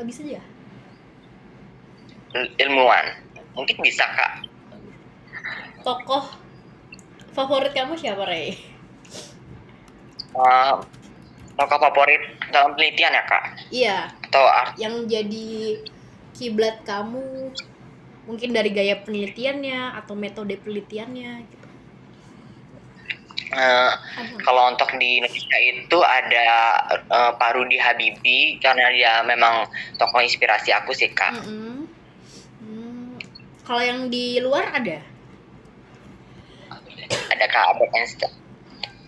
Bisa ya? Ilmuwan. Mungkin bisa, Kak. Tokoh favorit kamu siapa, Ray? Eh, Tokoh favorit dalam penelitian ya, Kak? Iya, Atau yang jadi kiblat kamu mungkin dari gaya penelitiannya atau metode penelitiannya gitu. Ada nggak? kalau untuk di Indonesia itu ada Pak Rudi Habibie, karena dia memang tokoh inspirasi aku sih, Kak. Mm-mm. Kalau yang di luar ada Ada Kak Albert Einstein.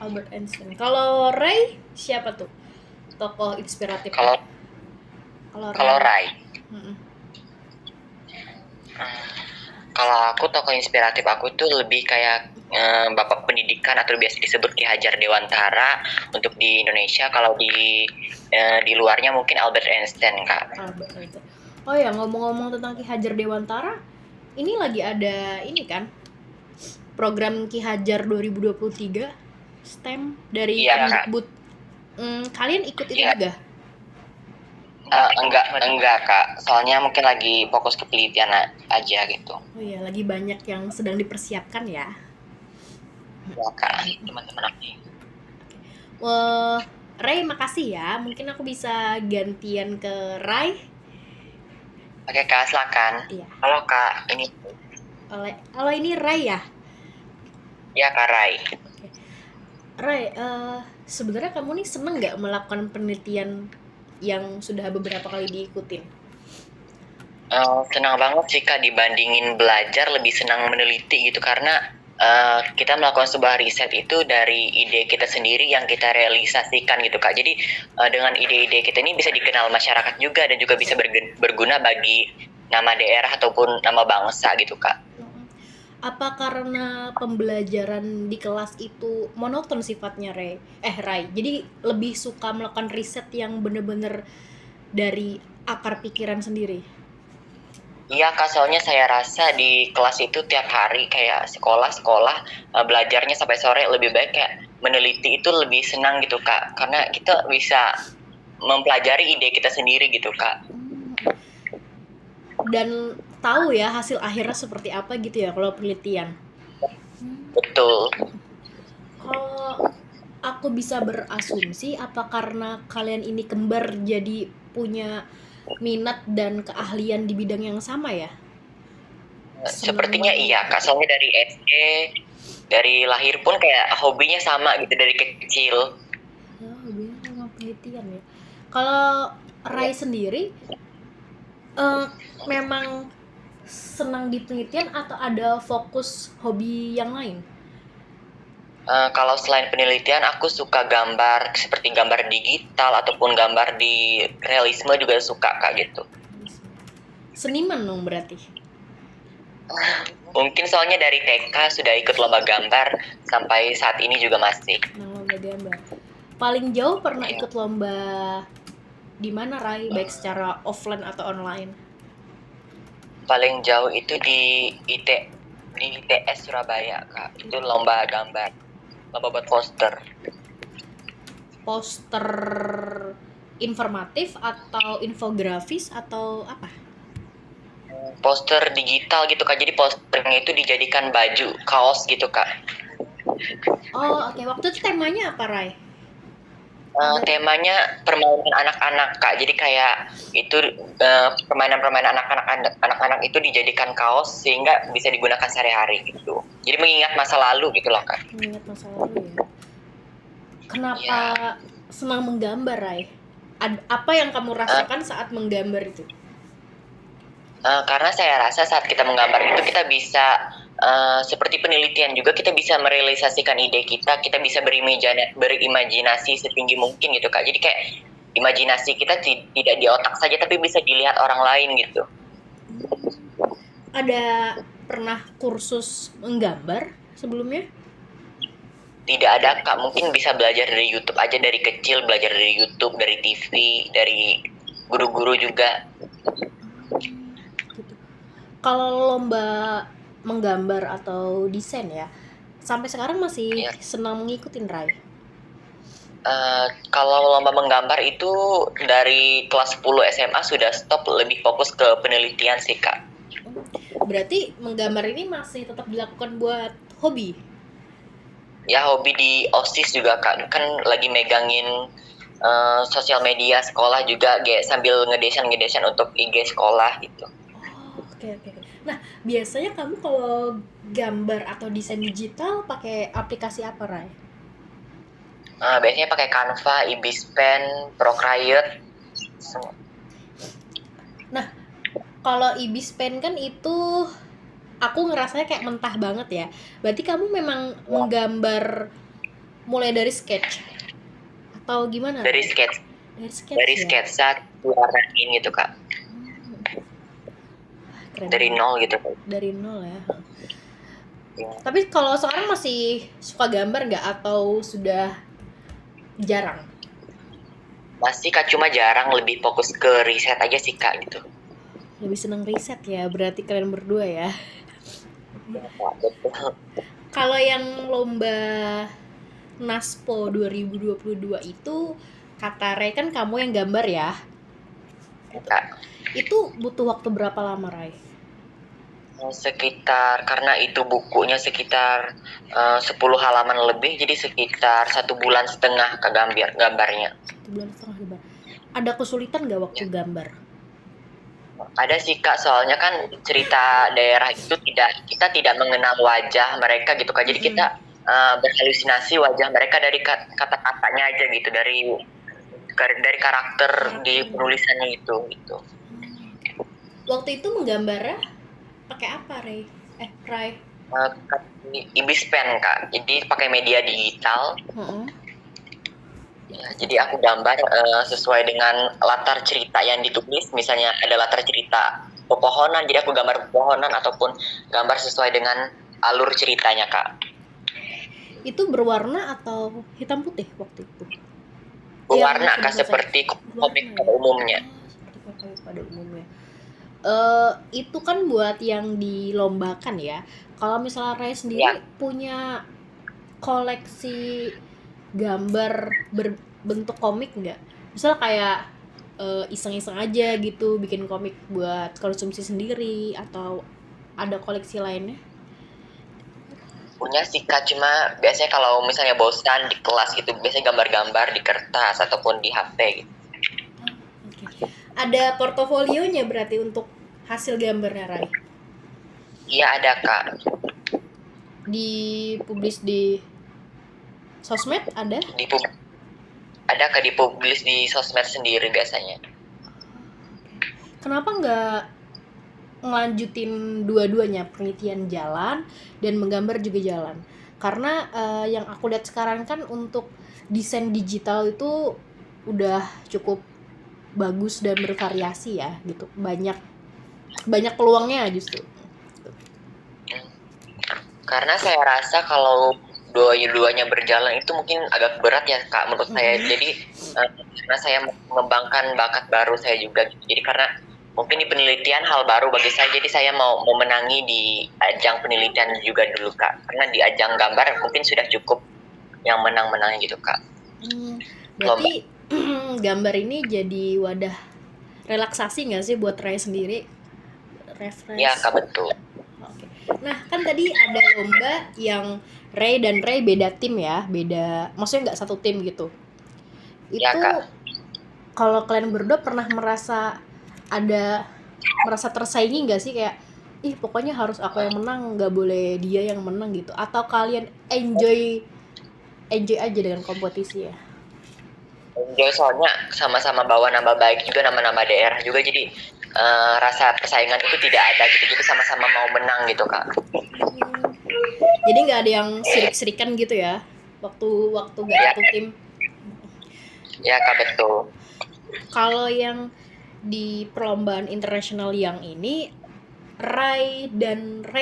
Albert Einstein. Kalau Ray siapa tuh tokoh inspiratifnya? Kalau Kalau kalau Ray. Rai, Mm-mm. kalau aku tokoh inspiratif aku itu lebih kayak Bapak Pendidikan atau biasa disebut Ki Hajar Dewantara untuk di Indonesia. Kalau di luarnya mungkin Albert Einstein, Kak. Albert Einstein. Oh ya, ngomong-ngomong tentang Ki Hajar Dewantara, ini lagi ada ini kan program Ki Hajar 2023 STEM dari Iya, Kak. Kemdikbud. Kalian ikut itu Iya. juga? Enggak, Kak. Soalnya mungkin lagi fokus ke penelitian aja gitu. Oh iya, lagi banyak yang sedang dipersiapkan ya. Ya, Kak. Teman-teman aku. Wah, Ray makasih ya. Mungkin aku bisa gantian ke Ray. Oke, Kak, silakan. Iya. Halo, Kak. Kalau ini Ray ya. Ya, Kak Rai. Ray, sebenarnya kamu nih seneng nggak melakukan penelitian yang sudah beberapa kali diikutin? Senang banget sih, Kak, dibandingin belajar lebih senang meneliti gitu, karena kita melakukan sebuah riset itu dari ide kita sendiri yang kita realisasikan gitu, Kak. Jadi dengan ide-ide kita ini bisa dikenal masyarakat juga dan juga bisa berguna bagi nama daerah ataupun nama bangsa gitu, Kak. Apa karena pembelajaran di kelas itu monoton sifatnya, Ray? Jadi lebih suka melakukan riset yang bener-bener dari akar pikiran sendiri? Iya, Kak, soalnya saya rasa di kelas itu tiap hari kayak sekolah belajarnya sampai sore, lebih baik kayak meneliti itu lebih senang gitu, Kak. Karena kita bisa mempelajari ide kita sendiri gitu, Kak. Dan tahu ya hasil akhirnya seperti apa gitu ya kalau penelitian. Betul. Kalau aku bisa berasumsi, apa karena kalian ini kembar jadi punya minat dan keahlian di bidang yang sama ya? Sepertinya iya, Kak. Soalnya dari SD, dari lahir pun kayak hobinya sama gitu dari kecil. Ya, hobinya sama penelitian ya. Kalau Rai sendiri, memang senang di penelitian atau ada fokus hobi yang lain? Kalau selain penelitian, aku suka gambar seperti gambar digital ataupun gambar di realisme juga suka, Kak, gitu. Seniman dong berarti? Mungkin soalnya dari TK sudah ikut lomba gambar sampai saat ini juga masih. Lomba gambar. Paling jauh pernah ikut lomba di mana, Rai? Baik secara offline atau online? Paling jauh itu di ITS Surabaya, Kak. Itu lomba gambar, lomba buat poster. Poster informatif atau infografis atau apa? Poster digital gitu, Kak. Jadi posternya itu dijadikan baju, kaos gitu, Kak. Oh, oke. Waktu itu temanya apa, Rai? Temanya permainan anak-anak, Kak. Jadi kayak itu permainan-permainan anak-anak itu dijadikan kaos sehingga bisa digunakan sehari-hari gitu. Jadi mengingat masa lalu gitu loh, Kak. Mengingat masa lalu ya. Kenapa senang menggambar, Rai? Apa yang kamu rasakan saat menggambar itu? Karena saya rasa saat kita menggambar itu kita bisa seperti penelitian juga, kita bisa merealisasikan ide kita bisa berimajinasi setinggi mungkin gitu, Kak. Jadi kayak imajinasi kita tidak di otak saja tapi bisa dilihat orang lain gitu. Ada pernah kursus menggambar sebelumnya? Tidak ada, Kak. Mungkin bisa belajar dari YouTube aja, dari kecil belajar dari YouTube, dari TV, dari guru-guru juga. Gitu. Kalau lomba menggambar atau desain ya, sampai sekarang masih senang mengikutin, Rai? Kalau lomba menggambar itu dari kelas 10 SMA sudah stop, lebih fokus ke penelitian sih Kak. Berarti menggambar ini masih tetap dilakukan buat hobi? Ya hobi di OSIS juga Kak, kan lagi megangin sosial media sekolah juga sambil ngedesain untuk IG sekolah gitu. Oh, oke oke oke. Nah, biasanya kamu kalau gambar atau desain digital pakai aplikasi apa, Ray? Biasanya pakai Canva, Ibis Pen, Procreate. Nah, kalau Ibis Pen kan itu aku ngerasanya kayak mentah banget ya. Berarti kamu memang menggambar mulai dari sketch atau gimana, Dari Ray? sketch, Dari dari sketch ya. sketsa warnain gitu Kak, Keren dari banget. nol gitu Kak. Dari nol ya. Ya. Tapi kalau sekarang masih suka gambar nggak atau sudah jarang? Masih Kak, cuma jarang, lebih fokus ke riset aja sih Kak gitu. Lebih seneng riset ya, berarti kalian berdua ya. Ya, Kak, betul. Kalau yang lomba NASPO 2022 itu kata Ray kan kamu yang gambar ya. Kak. Itu butuh waktu berapa lama, Ray? Sekitar, karena itu bukunya sekitar 10 halaman lebih, jadi sekitar 1,5 bulan ke gambarnya. 1,5 bulan gambar. Ada kesulitan nggak waktu Ya. gambar? Ada sih Kak, soalnya kan cerita daerah itu kita tidak mengenal wajah mereka gitu Kak, jadi kita berhalusinasi wajah mereka dari kata-katanya aja gitu, dari karakter di penulisannya itu gitu. Waktu itu menggambarnya pakai apa, Ray? Ray? Ibis Pen Kak, jadi pakai media digital. Ya, jadi aku gambar sesuai dengan latar cerita yang ditulis. Misalnya ada latar cerita pepohonan, jadi aku gambar pepohonan ataupun gambar sesuai dengan alur ceritanya Kak. Itu berwarna atau hitam putih waktu itu? Berwarna Kak, seperti komik pada umumnya. Seperti komik pada umumnya. Itu kan buat yang dilombakan ya. Kalau misalnya Ray sendiri Ya. punya koleksi gambar berbentuk komik nggak? Misal kayak iseng-iseng aja gitu bikin komik buat konsumsi sendiri atau ada koleksi lainnya? Punya sih Kak, cuma biasanya kalau misalnya bosan di kelas gitu, biasanya gambar-gambar di kertas ataupun di HP gitu. Okay. Ada portofolionya berarti untuk hasil gambarnya, Ray? Iya ada Kak. Dipublis di sosmed ada? Ada Kak, dipublis di sosmed sendiri biasanya. Kenapa nggak ngelanjutin dua-duanya, penelitian jalan dan menggambar juga jalan? Karena yang aku lihat sekarang kan untuk desain digital itu udah cukup bagus dan bervariasi ya gitu, banyak peluangnya justru. Karena saya rasa kalau dua-duanya berjalan itu mungkin agak berat ya Kak menurut saya. Jadi karena saya mengembangkan bakat baru saya juga. Jadi karena mungkin di penelitian hal baru bagi saya, jadi saya mau menangi di ajang penelitian juga dulu Kak. Karena di ajang gambar mungkin sudah cukup yang menang-menang gitu Kak. Berarti gambar ini jadi wadah relaksasi nggak sih buat Ray sendiri? Refresh. Ya Kak, betul. Oke. Nah kan tadi ada lomba yang Ray dan Ray beda tim ya, beda, maksudnya nggak satu tim gitu. Itu Ya Kak. kalau kalian berdua pernah merasa tersaingi nggak sih, kayak ih pokoknya harus aku yang menang, nggak boleh dia yang menang gitu, atau kalian enjoy aja dengan kompetisi ya? Enjoy, soalnya sama-sama bawa nama baik juga, nama-nama daerah juga, jadi rasa persaingan itu tidak ada gitu, jadi sama-sama mau menang gitu Kak. Jadi nggak ada yang sirik-sirikan gitu ya waktu nggak satu tim? Ya Kak, betul. Kalau yang di perlombaan internasional yang ini, Ray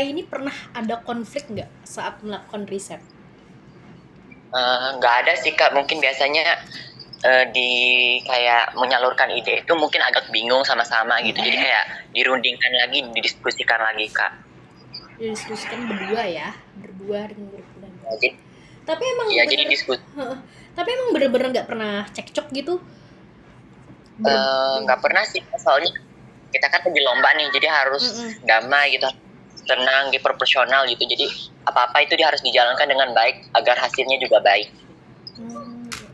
ini pernah ada konflik nggak saat melakukan riset? Nggak ada sih Kak, mungkin biasanya di kayak menyalurkan ide itu mungkin agak bingung sama-sama gitu, jadi kayak dirundingkan lagi, didiskusikan lagi Kak. Didiskusikan berdua ya, berdua dengan Jadi, tapi emang ya jadi diskusi. Tapi emang bener-bener nggak pernah cekcok gitu? Nggak pernah sih, soalnya kita kan lagi lomba nih, jadi harus damai gitu, tenang, proporsional gitu. Jadi apa-apa itu harus dijalankan dengan baik agar hasilnya juga baik.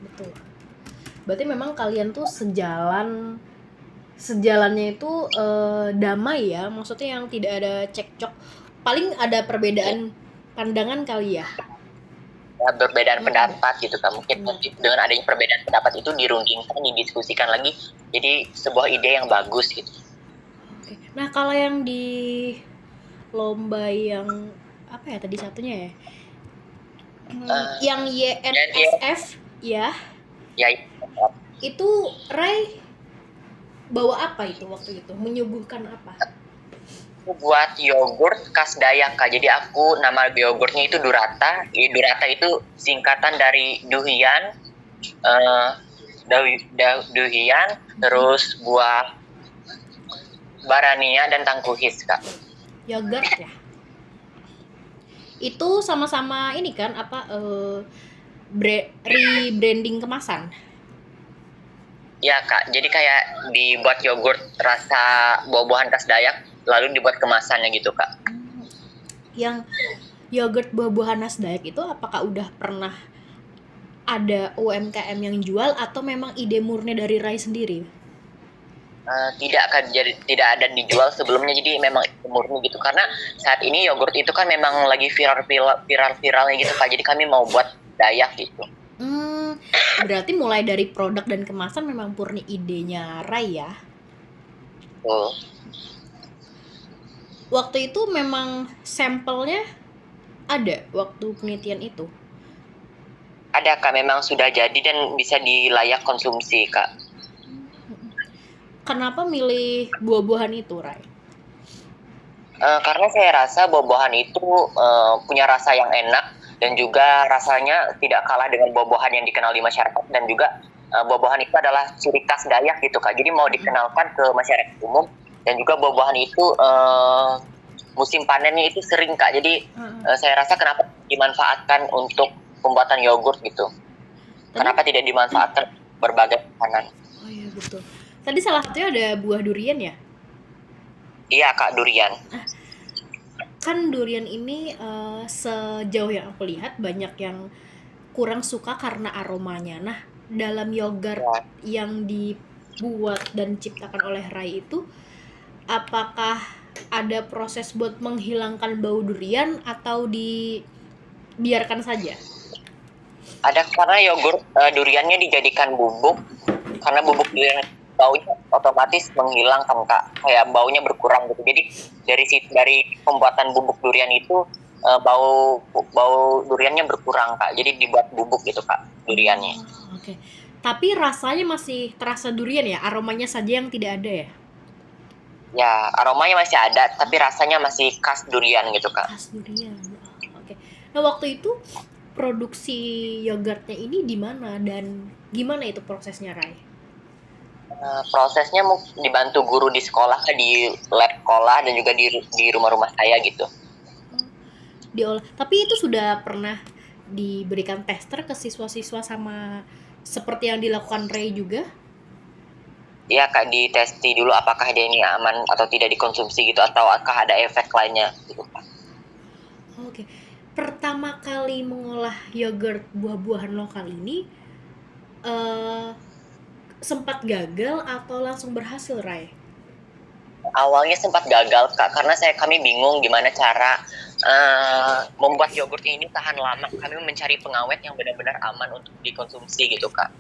Betul. Berarti memang kalian tuh sejalannya itu damai ya, maksudnya yang tidak ada cekcok. Paling ada perbedaan pandangan kali ya. Ya, perbedaan pendapat gitu kan, mungkin dengan adanya perbedaan pendapat itu dirundingkan, didiskusikan lagi, jadi sebuah ide yang bagus gitu. Oke. Nah kalau yang di lomba yang apa ya tadi satunya ya, yang YNSF ya, itu Rai bawa apa itu waktu itu, menyuguhkan apa? Buat yogurt khas Dayak Kak. Jadi aku nama yogurtnya itu Durata. Durata itu singkatan dari durian, durian, terus buah barania dan tangkuhis Kak. Yogurt ya. Itu sama-sama ini kan apa rebranding kemasan. Ya Kak, jadi kayak dibuat yogurt rasa buah-buahan khas Dayak, lalu dibuat kemasannya gitu Kak. Yang yogurt buah-buahan khas Dayak itu apakah udah pernah ada UMKM yang jual atau memang ide murni dari Rai sendiri? Tidak akan jadi, tidak ada dijual sebelumnya, jadi memang murni gitu, karena saat ini yogurt itu kan memang lagi viralnya gitu Kak, jadi kami mau buat Dayak gitu. Berarti mulai dari produk dan kemasan memang murni idenya Rai ya. Waktu itu memang sampelnya ada waktu penelitian itu? Ada Kak, memang sudah jadi dan bisa dilayak konsumsi Kak. Kenapa milih buah-buahan itu Rai? Karena saya rasa buah-buahan itu punya rasa yang enak dan juga rasanya tidak kalah dengan buah-buahan yang dikenal di masyarakat, dan juga buah-buahan itu adalah ciri khas Dayak gitu Kak. Jadi mau dikenalkan ke masyarakat umum, dan juga buah-buahan itu musim panennya itu sering Kak. Jadi saya rasa kenapa dimanfaatkan untuk pembuatan yogurt gitu. Kenapa tidak dimanfaatkan berbagai makanan? Oh iya betul. Tadi salah satunya ada buah durian ya? Iya Kak, durian. Kan durian ini sejauh yang aku lihat banyak yang kurang suka karena aromanya. Nah, dalam yogurt yang dibuat dan diciptakan oleh Rai itu, apakah ada proses buat menghilangkan bau durian atau dibiarkan saja? Ada, karena yogurt duriannya dijadikan bubuk, karena bubuk durian baunya otomatis menghilang kan Kak, kayak baunya berkurang gitu. Jadi dari pembuatan bubuk durian itu bau duriannya berkurang Kak. Jadi dibuat bubuk gitu Kak duriannya. Oke. Tapi rasanya masih terasa durian ya, aromanya saja yang tidak ada ya? Ya, aromanya masih ada, tapi rasanya masih khas durian gitu Kak. Khas durian. Oke. Nah, waktu itu produksi yogurtnya ini di mana dan gimana itu prosesnya, Rai? Prosesnya dibantu guru di sekolah, di lab sekolah, dan juga di rumah-rumah saya gitu. Diolah. Tapi itu sudah pernah diberikan tester ke siswa-siswa sama seperti yang dilakukan Ray juga? Iya Kak, ditesti dulu apakah dia ini aman atau tidak dikonsumsi gitu, atau apakah ada efek lainnya gitu Kak. Oke. Pertama kali mengolah yogurt buah-buahan lokal ini sempat gagal atau langsung berhasil, Ray? Awalnya sempat gagal Kak, karena kami bingung gimana cara membuat yogurt ini tahan lama. Kami mencari pengawet yang benar-benar aman untuk dikonsumsi gitu Kak.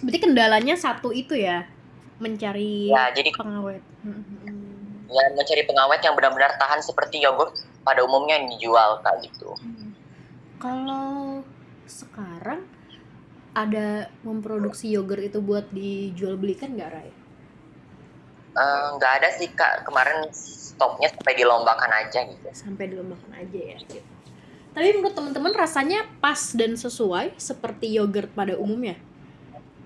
Berarti kendalanya satu itu ya, mencari pengawet. Ya, mencari pengawet yang benar-benar tahan seperti yogurt pada umumnya yang dijual Kak gitu. Kalau sekarang ada memproduksi yogurt itu buat dijual belikan nggak, Ray? Nggak ada sih Kak, kemarin stoknya sampai dilombakan aja gitu. Sampai dilombakan aja ya gitu. Tapi menurut teman-teman rasanya pas dan sesuai seperti yogurt pada umumnya?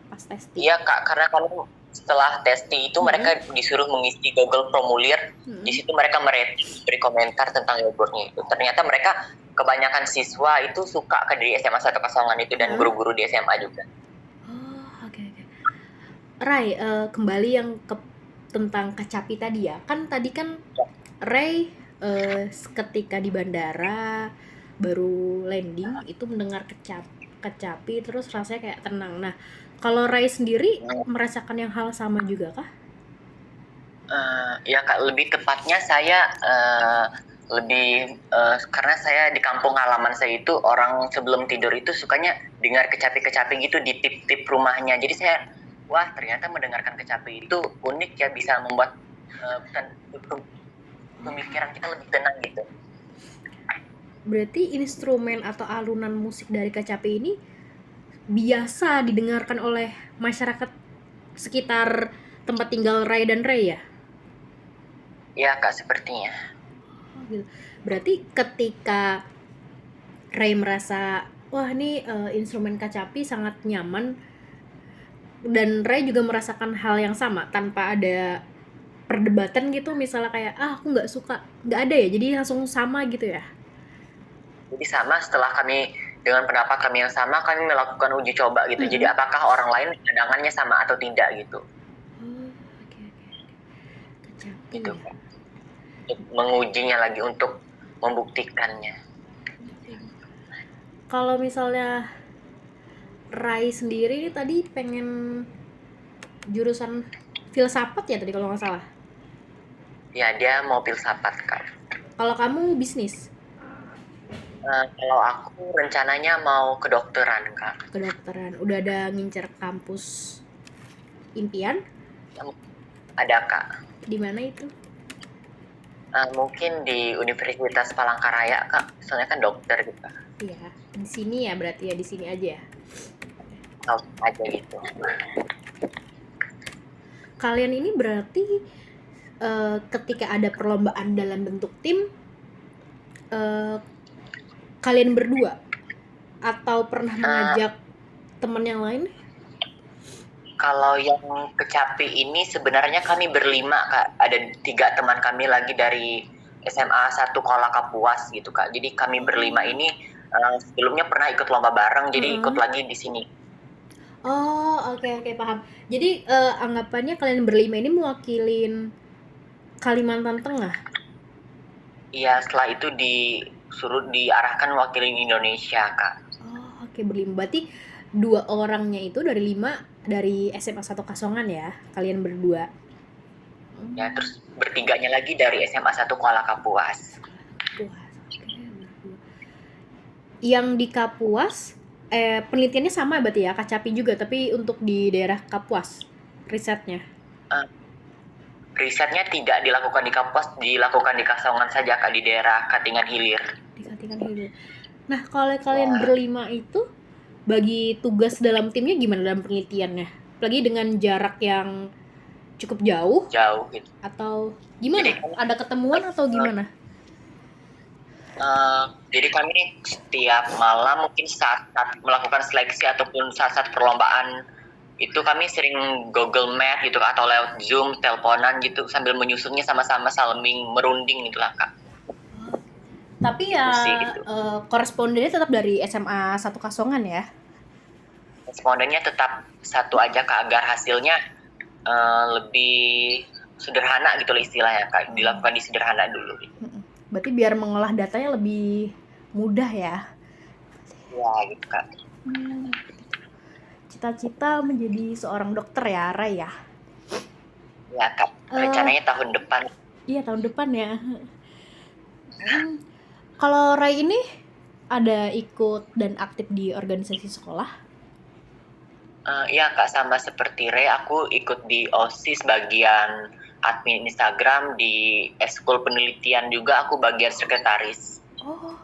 Pas testing? Iya Kak, karena kan setelah testing itu mereka disuruh mengisi Google formulir. Di situ mereka beri komentar tentang yogurtnya itu. Ternyata mereka kebanyakan siswa itu suka ke di SMA 1 Kasongan itu dan Hah? guru-guru di SMA juga. Oh, oke oke. Rai, kembali yang tentang kecapi tadi ya. Kan tadi kan Ray ketika di bandara baru landing itu mendengar kecapi terus rasanya kayak tenang. Nah, kalau Ray sendiri merasakan yang hal sama juga kah? Ya Kak, lebih tepatnya saya karena saya di kampung halaman saya itu orang sebelum tidur itu sukanya dengar kecapi-kecapi gitu di tip-tip rumahnya. Jadi saya, wah ternyata mendengarkan kecapi itu unik ya, bisa membuat pemikiran kita lebih tenang gitu. Berarti instrumen atau alunan musik dari kecapi ini biasa didengarkan oleh masyarakat sekitar tempat tinggal Ray dan Ray ya? Ya Kak, sepertinya. Oh, gitu. Berarti ketika Ray merasa wah ini instrumen kecapi sangat nyaman dan Ray juga merasakan hal yang sama tanpa ada perdebatan gitu, misalnya kayak aku nggak suka, nggak ada ya, jadi langsung sama gitu ya. Jadi sama, setelah kami dengan pendapat kami yang sama, kami melakukan uji coba gitu. Jadi apakah orang lain pandangannya sama atau tidak gitu. Oh, oke oke. Kecapi Gitu. ya. Untuk mengujinya lagi, untuk membuktikannya. Kalau misalnya Rai sendiri ini tadi pengen jurusan filsafat ya tadi kalau nggak salah. Ya, dia mau filsafat Kak. Kalau kamu bisnis, Kalau aku rencananya mau kedokteran Kak. kedokteran, udah ada ngincer kampus impian? Ada Kak. Di mana itu? Mungkin di Universitas Palangkaraya Kak. Soalnya kan dokter gitu. Iya, di sini ya berarti ya, di sini aja ya. Tahu aja gitu. Kalian ini berarti ketika ada perlombaan dalam bentuk tim, kalian berdua atau pernah mengajak teman yang lain? Kalau yang kecapi ini sebenarnya kami berlima Kak. Ada 3 teman kami lagi dari SMA 1 Kola Kapuas gitu Kak. Jadi kami berlima ini sebelumnya pernah ikut lomba bareng, jadi ikut lagi di sini. Oh, oke oke, paham. Jadi anggapannya kalian berlima ini mewakilin Kalimantan Tengah. Iya, setelah itu disuruh diarahkan wakilin Indonesia Kak. Oh, oke, berlima. Berarti 2 orangnya itu dari 5 dari SMA 1 Kasongan ya, kalian berdua. Ya, terus bertiganya lagi dari SMA 1 Kuala Kapuas. Kapuas, oke, berdua. Yang di Kapuas, penelitiannya sama berarti ya, kecapi juga, tapi untuk di daerah Kapuas, risetnya. Risetnya tidak dilakukan di Kapuas, dilakukan di Kasongan saja Kak, di daerah Katingan Hilir. Di Katingan Hilir. Nah, kalau kalian berlima itu bagi tugas dalam timnya gimana dalam penelitiannya? Apalagi dengan jarak yang cukup jauh Gitu. atau gimana? Ada ketemuan atau gimana? Jadi kami setiap malam mungkin saat melakukan seleksi ataupun saat perlombaan itu kami sering Google Map gitu atau lewat Zoom, teleponan gitu sambil menyusunnya sama-sama saling merunding gitulah Kak. Tapi ya gitu. Korespondennya tetap dari SMA 1 Kasongan ya? Korespondennya tetap satu aja Kak, agar hasilnya lebih sederhana gitu lah istilahnya Kak, dilakukan di sederhana dulu. Berarti biar mengolah datanya lebih mudah ya? Ya gitu Kak. Cita-cita menjadi seorang dokter ya, Ray ya? Ya Kak, rencananya tahun depan. Iya, tahun depan ya. Kalau Ray ini ada ikut dan aktif di organisasi sekolah? Iya Kak, sama seperti Ray, aku ikut di OSIS bagian admin Instagram, di eskul penelitian juga aku bagian sekretaris. Oh,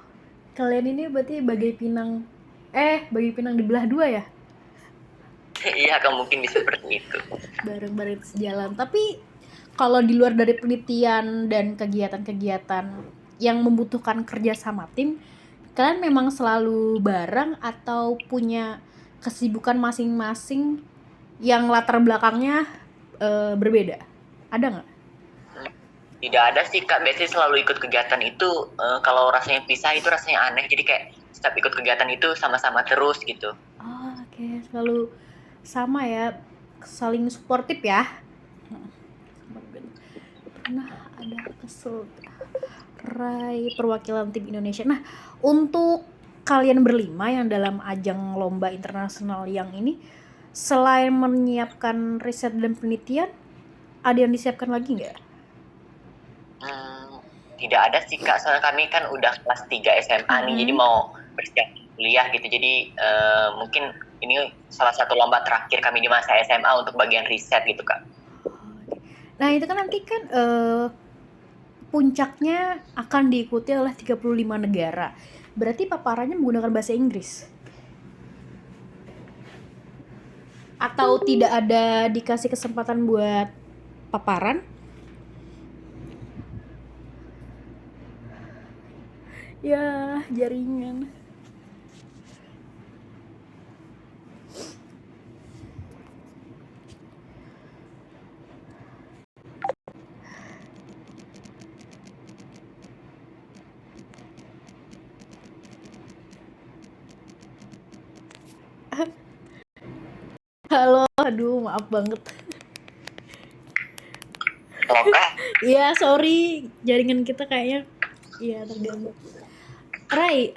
kalian ini berarti bagai pinang di belah dua ya? Iya Kak, mungkin bisa seperti itu. Bareng-bareng sejalan. Tapi kalau di luar dari penelitian dan kegiatan-kegiatan yang membutuhkan kerja sama tim, kalian memang selalu bareng atau punya kesibukan masing-masing yang latar belakangnya berbeda? Ada nggak? Tidak ada sih Kak, biasanya selalu ikut kegiatan itu. Kalau rasanya pisah itu rasanya aneh, jadi kayak setiap ikut kegiatan itu sama-sama terus gitu. Oh, oke, selalu sama ya, saling suportif ya. Pernah ada kesel Rai perwakilan tim Indonesia. Nah, untuk kalian berlima yang dalam ajang lomba internasional yang ini, selain menyiapkan riset dan penelitian, ada yang disiapkan lagi nggak? Hmm, tidak ada sih Kak, soalnya kami kan udah kelas 3 SMA nih, jadi Mm-mm. mau bersiap kuliah gitu. Jadi mungkin ini salah satu lomba terakhir kami di masa SMA untuk bagian riset gitu Kak. Nah, itu kan nanti kan puncaknya akan diikuti oleh 35 negara. Berarti paparannya menggunakan bahasa Inggris. Atau tidak ada dikasih kesempatan buat paparan? Ya, jaringan. Halo, aduh maaf banget. Halo Kak, Iya, sorry, jaringan kita kayaknya iya terganggu. Rai,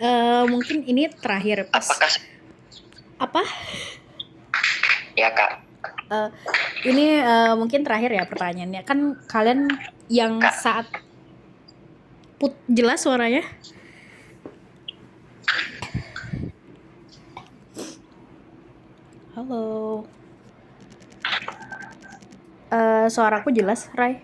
mungkin ini terakhir pas apakah apa? ya Kak? Eh, ini mungkin terakhir ya pertanyaannya. Kan kalian yang Kak, saat jelas suaranya? Halo. Suaraku jelas, Rai?